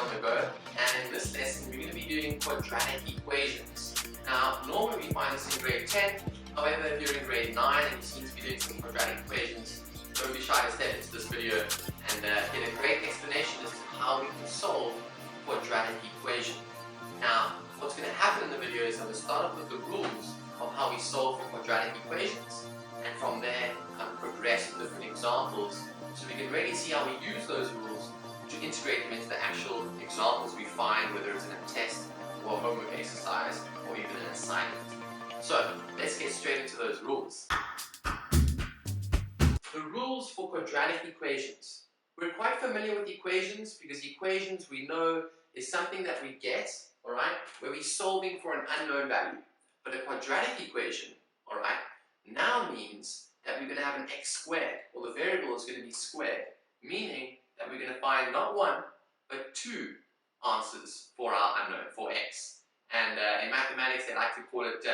on the go, and in this lesson we're going to be doing quadratic equations. Now, normally we find this in grade 10, however if you're in grade 9 and you seem to be doing some quadratic equations, don't be shy to step into this video and get a great explanation as to how we can solve a quadratic equation. Now, what's going to happen in the video is I'm going to start off with the rules of how we solve for quadratic equations, and from there progress with different examples so we can really see how we use those rules to integrate them into the actual examples we find, whether it's in a test or a homework exercise or even an assignment. So let's get straight into those rules. The rules for quadratic equations. We're quite familiar with equations because equations we know is something that we get, alright, where we're solving for an unknown value. But a quadratic equation, alright, now means that we're going to have an x squared, or the variable is going to be squared, meaning that we're going to find not one, but two answers for our unknown, for x. And in mathematics, they like to call it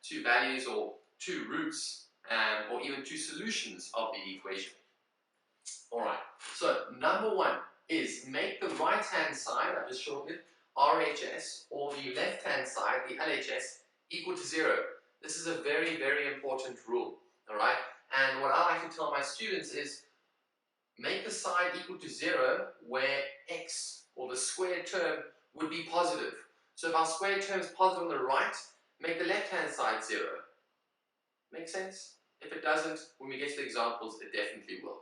two values or two roots, or even two solutions of the equation. Alright, so number one is make the right-hand side, I've just shortened it, RHS, or the left-hand side, the LHS, equal to 0. This is a very, very important rule. Alright, and what I like to tell my students is make the side equal to 0 where x, or the squared term, would be positive. So if our squared term is positive on the right, make the left-hand side 0. Make sense? If it doesn't, when we get to the examples, it definitely will.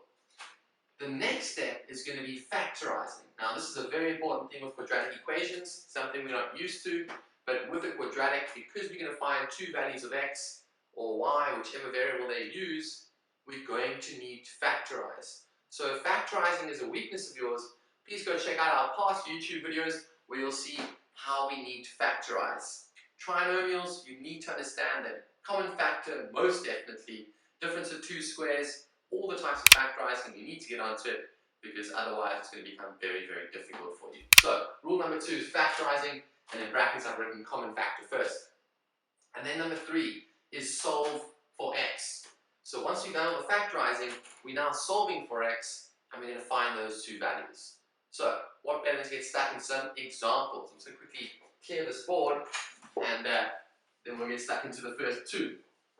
The next step is going to be factorizing. Now this is a very important thing with quadratic equations, something we're not used to, but with a quadratic, because we're going to find two values of x or y, whichever variable they use, we're going to need to factorize. So if factorizing is a weakness of yours, please go check out our past YouTube videos where you'll see how we need to factorize. Trinomials, you need to understand them. Common factor, most definitely. Difference of two squares, all the types of factorizing, you need to get onto it because otherwise it's going to become very, very difficult for you. So, rule number 2 is factorizing, and in brackets I've written common factor first. And then number 3 is solve for x. So once we've done all the factorizing, we're now solving for x, and we're going to find those two values. So, what better than to get stuck in some examples? I'm just going to quickly clear this board, and then we'll get stuck into the first two.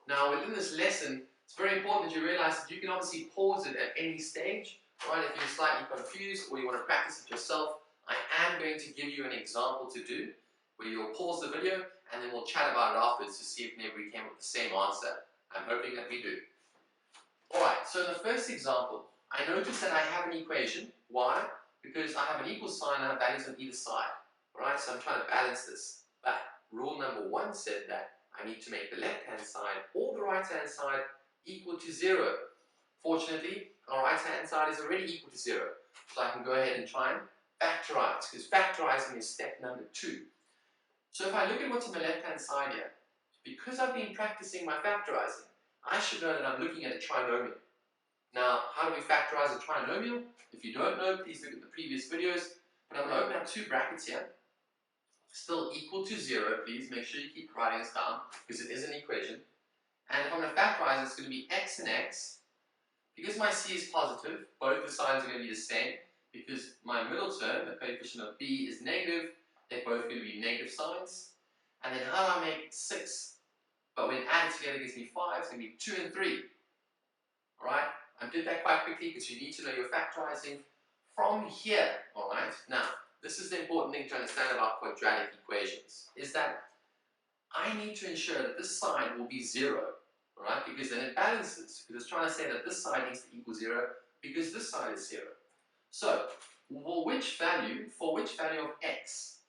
Now, within this lesson, it's very important that you realize that you can obviously pause it at any stage, right? If you're slightly confused or you want to practice it yourself, I am going to give you an example to do, where you'll pause the video, and then we'll chat about it afterwards to see if maybe we came up with the same answer. I'm hoping that we do. Alright, so in the first example, I notice that I have an equation. Why? Because I have an equal sign and I have values on either side. Alright, so I'm trying to balance this. But rule number 1 said that I need to make the left-hand side or the right-hand side equal to 0. Fortunately, our right-hand side is already equal to 0. So I can go ahead and try and factorize, because factorizing is step number 2. So if I look at what's on the left-hand side here, because I've been practicing my factorizing, I should know that I'm looking at a trinomial. Now, how do we factorize a trinomial? If you don't know, please look at the previous videos. But I'm going to open up two brackets here. Still equal to 0, please. Make sure you keep writing this down, because it is an equation. And if I'm going to factorize, it's going to be x and x. Because my c is positive, both the signs are going to be the same. Because my middle term, the coefficient of b, is negative, they're both going to be negative signs. And then how do I make 6? But when added together gives me 5, it's going to be 2 and 3. Alright? I did that quite quickly because you need to know you're factorizing from here. Alright? Now, this is the important thing to understand about quadratic equations, is that I need to ensure that this side will be 0. Alright? Because then it balances. Because it's trying to say that this side needs to equal 0 because this side is 0. So, for which value of x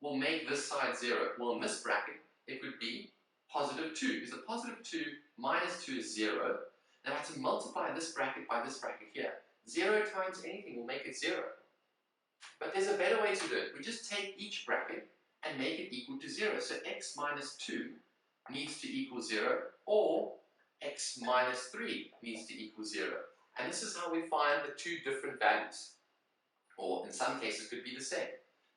will make this side 0? Well, in this bracket, it would be positive 2, because a positive 2 minus 2 is 0. Now I have to multiply this bracket by this bracket here. 0 times anything will make it 0. But there's a better way to do it. We just take each bracket and make it equal to 0. So x minus 2 needs to equal 0, or x minus 3 needs to equal 0. And this is how we find the two different values. Or in some cases could be the same.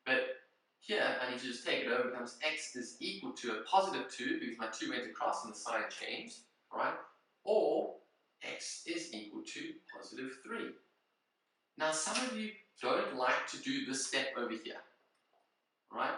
But here, I need to just take it over, it becomes x is equal to a positive 2, because my 2 went across and the sign changed, right? Or x is equal to positive 3. Now, some of you don't like to do this step over here, right?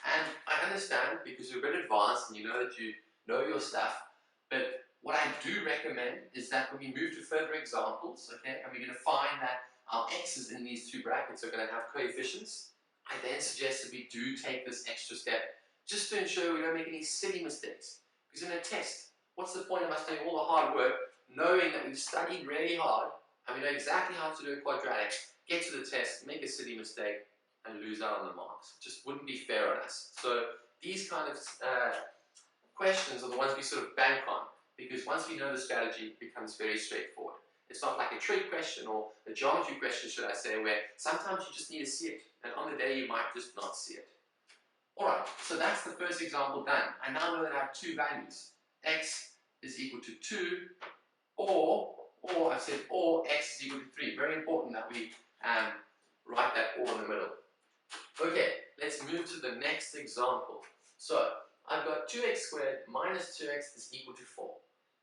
And I understand because you're a bit advanced and you know that you know your stuff, but what I do recommend is that when we move to further examples, okay, and we're going to find that our x's in these two brackets are going to have coefficients, I then suggest that we do take this extra step just to ensure we don't make any silly mistakes. Because in a test, what's the point of us doing all the hard work, knowing that we've studied really hard, and we know exactly how to do a quadratic, get to the test, make a silly mistake, and lose out on the marks. It just wouldn't be fair on us. So these kind of questions are the ones we sort of bank on, because once we know the strategy, it becomes very straightforward. It's not like a trig question or a geometry question, should I say, where sometimes you just need to see it, and on the day you might just not see it. Alright, so that's the first example done. I now know that I have two values. X is equal to 2, or I said, or x is equal to 3. Very important that we write that or in the middle. Okay, let's move to the next example. So, I've got 2x squared minus 2x is equal to 4.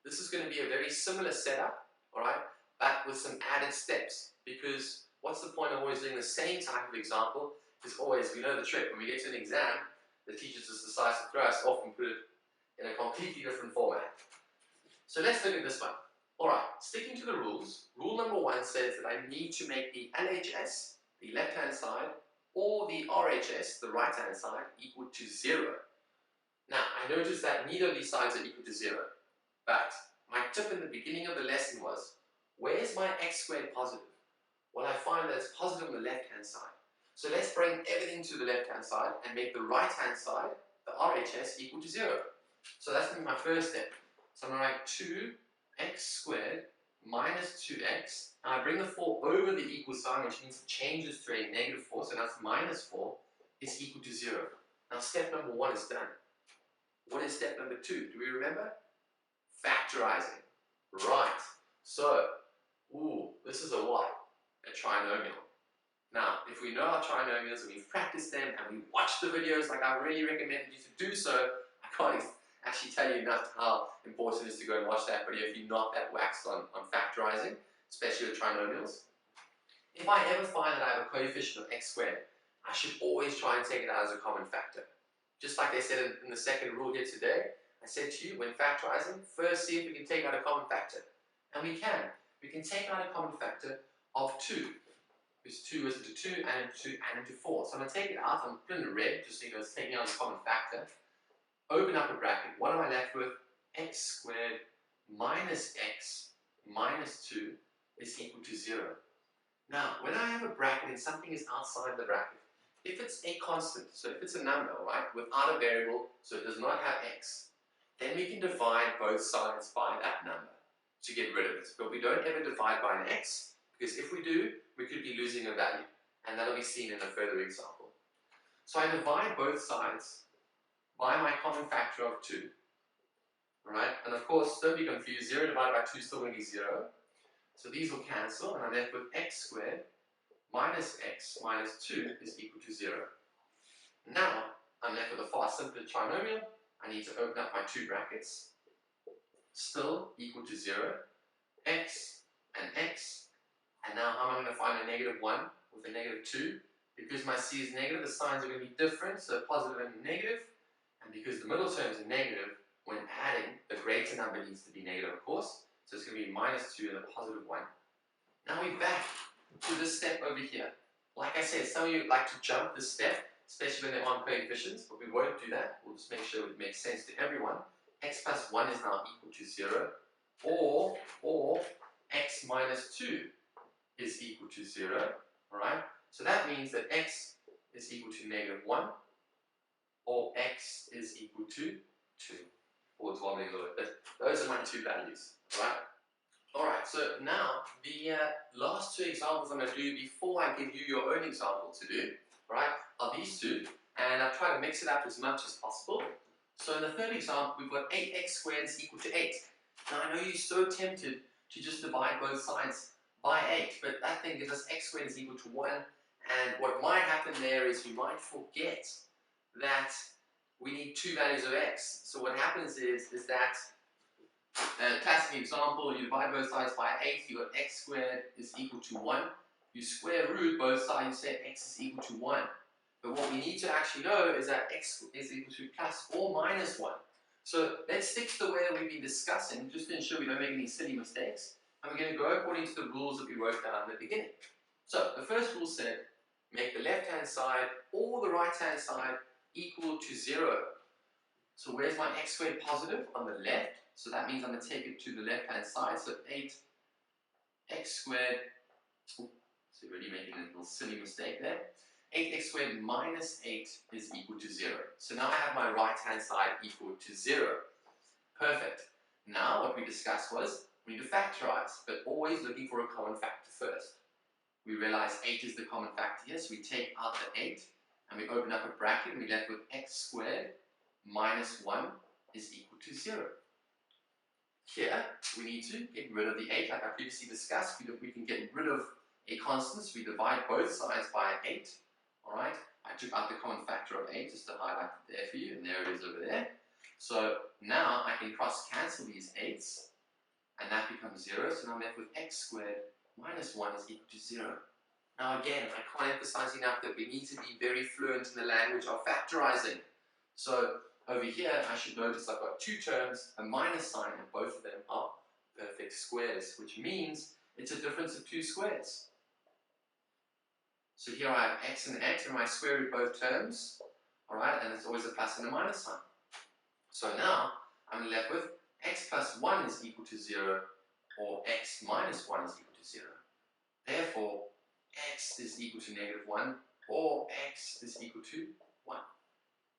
This is going to be a very similar setup, alright, but with some added steps. Because what's the point of always doing the same type of example? Is always, we know the trick, when we get to an exam, the teacher just decides to throw us off and put it in a completely different format. So let's look at this one. Alright, sticking to the rules, rule number 1 says that I need to make the LHS, the left-hand side, or the RHS, the right-hand side, equal to 0. Now, I noticed that neither of these sides are equal to 0. But my tip in the beginning of the lesson was, where's my x squared positive? Well, I find that it's positive on the left-hand side. So let's bring everything to the left-hand side and make the right-hand side, the RHS, equal to 0. So that's going to be my first step. So I'm going to write 2x squared minus 2x. And I bring the 4 over the equal sign, which means it changes to a negative 4. So that's minus 4 is equal to 0. Now step number 1 is done. What is step number 2? Do we remember? Factorizing. Right. So, this is a what? A trinomial. Now, if we know our trinomials and we've practiced them and we watched the videos like I really recommended you to do so, I can't actually tell you enough how important it is to go and watch that video if you're not that waxed on factorizing, especially with trinomials. If I ever find that I have a coefficient of x squared, I should always try and take it out as a common factor. Just like they said in the second rule here today, I said to you, when factorizing, first see if we can take out a common factor. And we can. We can take out a common factor of 2. Because 2 is into 2 and into 4. So I'm going to take it out. I'm putting it in red, just so you know it's taking out a common factor. Open up a bracket. What am I left with? X squared minus x minus 2 is equal to 0. Now, when I have a bracket and something is outside the bracket, if it's a constant, so if it's a number, right, without a variable, so it does not have x, then we can divide both sides by that number to get rid of it. But we don't ever divide by an x, because if we do, we could be losing a value, and that'll be seen in a further example. So I divide both sides by my common factor of 2. Alright, and of course, don't be confused, 0 divided by 2 is still going to be 0. So these will cancel, and I'm left with x squared minus x minus 2 is equal to 0. Now, I'm left with a far simpler trinomial. I need to open up my two brackets. Still equal to 0. X and x. And now how am I going to find a negative 1 with a negative 2? Because my c is negative, the signs are going to be different, so positive and negative. And because the middle terms are negative, when adding, the greater number needs to be negative, of course. So it's going to be minus 2 and a positive 1. Now we're back to this step over here. Like I said, some of you like to jump this step, especially when they're on coefficients, but we won't do that. We'll just make sure it makes sense to everyone. X plus 1 is now equal to 0, or x minus 2 is equal to 0, alright? So that means that x is equal to negative 1, or x is equal to 2. Or it's wobbling a little bit, but those are my two values, alright? Alright, so now the last two examples I'm going to do before I give you your own example to do, right, are these two, and I've tried to mix it up as much as possible. So in the third example, we've got 8x squared is equal to 8. Now I know you're so tempted to just divide both sides by 8, but that thing gives us x squared is equal to 1, and what might happen there is you might forget that we need two values of x. So what happens is that classic example, you divide both sides by 8, you got x squared is equal to 1, you square root both sides, you say x is equal to 1. But what we need to actually know is that x is equal to plus or minus 1. So let's stick to the way that we've been discussing, just to ensure we don't make any silly mistakes. And we're going to go according to the rules that we wrote down in the beginning. So the first rule said, make the left-hand side or the right-hand side equal to 0. So where's my x squared positive? On the left. So that means I'm going to take it to the left-hand side. So 8x squared, so we're already making a little silly mistake there. 8x squared minus 8 is equal to 0. So now I have my right-hand side equal to 0. Perfect. Now what we discussed was we need to factorize, but always looking for a common factor first. We realize 8 is the common factor here, so we take out the 8 and we open up a bracket and we're left with x squared minus 1 is equal to 0. Here, we need to get rid of the 8, like I previously discussed. We can get rid of a constant, so we divide both sides by 8. Alright, I took out the common factor of 8 just to highlight it there for you, and there it is over there. So now I can cross cancel these 8s, and that becomes 0, so now I'm left with x squared minus 1 is equal to 0. Now again, I can't emphasize enough that we need to be very fluent in the language of factorizing. So over here, I should notice I've got two terms, a minus sign, and both of them are perfect squares, which means it's a difference of two squares. So here I have x and x, and I square root both terms, alright, and it's always a plus and a minus sign. So now, I'm left with x plus 1 is equal to 0, or x minus 1 is equal to 0. Therefore, x is equal to negative 1, or x is equal to 1.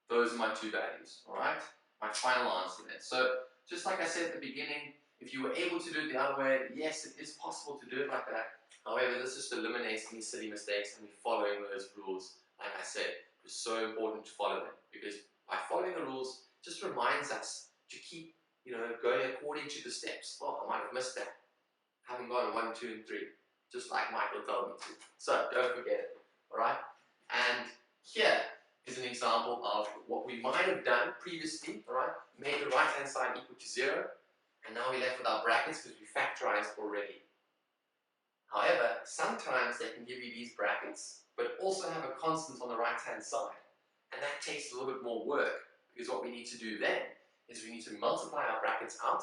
Those are my two values, alright? My final answer there. So, just like I said at the beginning, if you were able to do it the other way, yes, it is possible to do it like that. However, this just eliminates any silly mistakes and we're following those rules. Like I said, it's so important to follow them, because by following the rules, it just reminds us to keep, going according to the steps. Well, I might have missed that. I haven't gone 1, 2, and 3, just like Michael told me to. So, don't forget it, alright? And here is an example of what we might have done previously, alright? Made the right-hand side equal to 0, and now we're left with our brackets because we factorized already. However, sometimes they can give you these brackets, but also have a constant on the right-hand side. And that takes a little bit more work, because what we need to do then is we need to multiply our brackets out,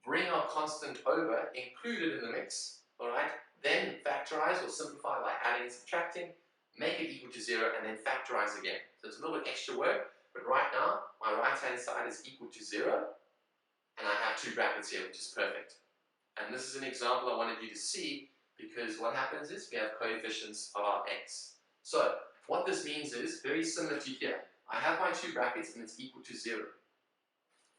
bring our constant over, include it in the mix, alright? Then factorize or simplify by adding and subtracting, make it equal to 0, and then factorize again. So it's a little bit extra work, but right now, my right-hand side is equal to 0, and I have two brackets here, which is perfect. And this is an example I wanted you to see, because what happens is we have coefficients of our x. So what this means is very similar to here. I have my two brackets and it's equal to 0.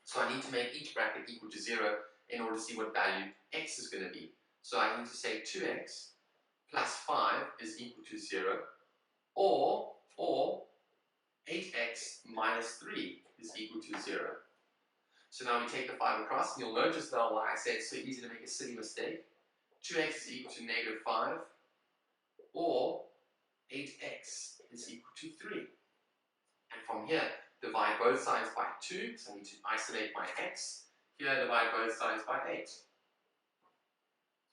So I need to make each bracket equal to 0 in order to see what value x is going to be. So I need to say 2x plus 5 is equal to 0, or 8x minus 3 is equal to 0. So now we take the 5 across, and you'll notice now why I say it's so easy to make a silly mistake. 2x is equal to negative 5, or 8x is equal to 3. And from here, divide both sides by 2, so I need to isolate my x. Here, divide both sides by 8.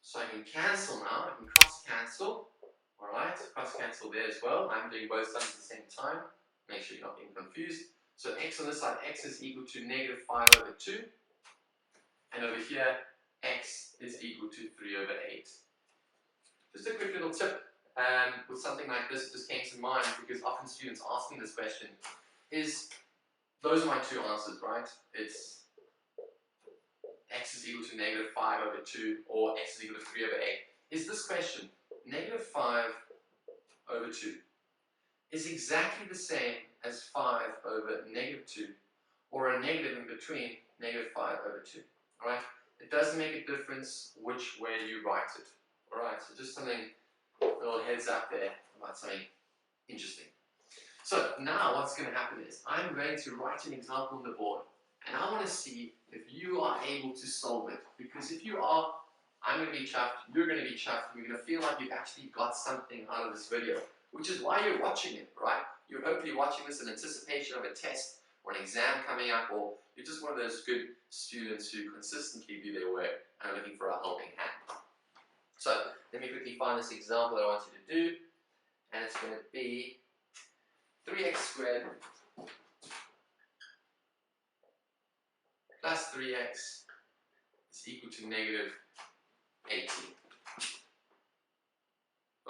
So I can cancel now, I can cross-cancel. Alright, cross-cancel there as well. I'm doing both sides at the same time. Make sure you're not getting confused. So x on this side, x is equal to negative 5 over 2. And over here, x is equal to 3 over 8. Just a quick little tip with something like this, it just came to mind because often students ask me this question, is those are my two answers, right? It's x is equal to negative 5 over 2 or x is equal to 3 over 8. Is this question, negative 5 over 2, is exactly the same as 5 over negative 2, or a negative in between negative 5 over 2, alright? It doesn't make a difference which way you write it, alright? So just something, a little heads up there about something interesting. So now what's going to happen is, I'm going to write an example on the board, and I want to see if you are able to solve it, because if you are, I'm going to be chuffed, you're going to be chuffed, and you're going to feel like you've actually got something out of this video, which is why you're watching it, right? You're hopefully watching this in anticipation of a test or an exam coming up, or you're just one of those good students who consistently do their work and are looking for a helping hand. So let me quickly find this example that I want you to do, and it's going to be 3x squared plus 3x is equal to negative 18.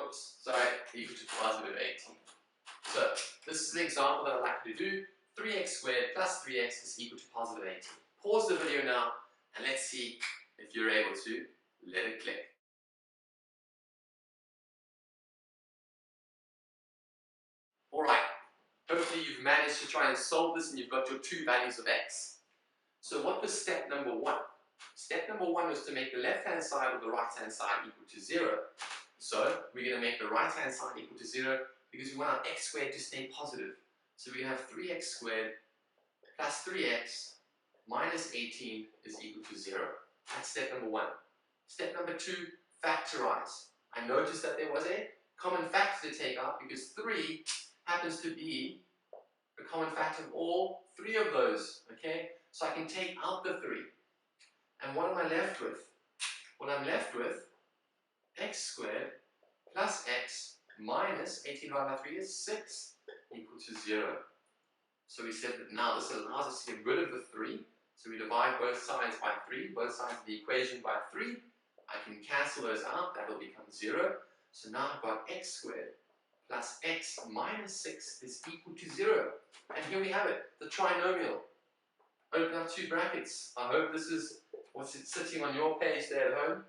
Oops, sorry, equal to positive 18. So this is the example that I'd like you to do. 3x squared plus 3x is equal to positive 18. Pause the video now and let's see if you're able to let it click. Alright, hopefully you've managed to try and solve this and you've got your two values of x. So what was step number 1? Step number 1 was to make the left hand side of the right hand side equal to 0. So we're going to make the right hand side equal to 0 because we want our x squared to stay positive. So we're going to have 3x squared plus 3x minus 18 is equal to 0. That's step number 1. Step number 2, factorize. I noticed that there was a common factor to take out because 3 happens to be the common factor of all 3 of those. Okay? So I can take out the 3. And what am I left with? Well, I'm left with x squared plus x minus 18 divided by 3 is 6 equal to 0. So we said that now this allows us to get rid of the 3. So we divide both sides by 3, both sides of the equation by 3. I can cancel those out, that will become 0. So now I've got x squared plus x minus 6 is equal to 0. And here we have it, the trinomial. Open up 2 brackets. I hope this is what's sitting on your page there at home.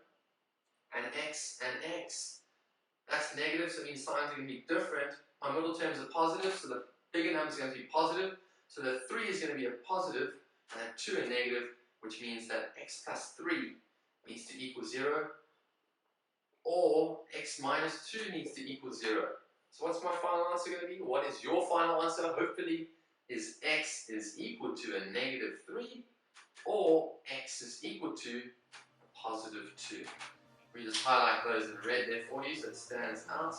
And x. That's negative, so it means signs are going to be different. My middle terms are positive, so the bigger number is going to be positive. So the 3 is going to be a positive, and that 2 a negative, which means that x plus 3 needs to equal 0, or x minus 2 needs to equal 0. So what's my final answer going to be? What is your final answer? Hopefully is x is equal to a negative 3, or x is equal to a positive 2. We just highlight those in red there for you so it stands out.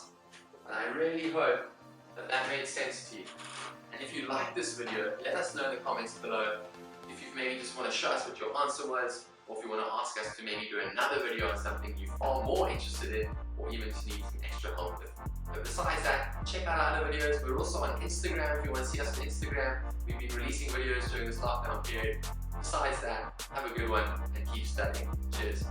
And I really hope that that made sense to you. And if you like this video, let us know in the comments below. If you maybe just want to show us what your answer was, or if you want to ask us to maybe do another video on something you're far more interested in, or even just need some extra help with. But besides that, check out our other videos. We're also on Instagram if you want to see us on Instagram. We've been releasing videos during this lockdown period. Besides that, have a good one and keep studying. Cheers.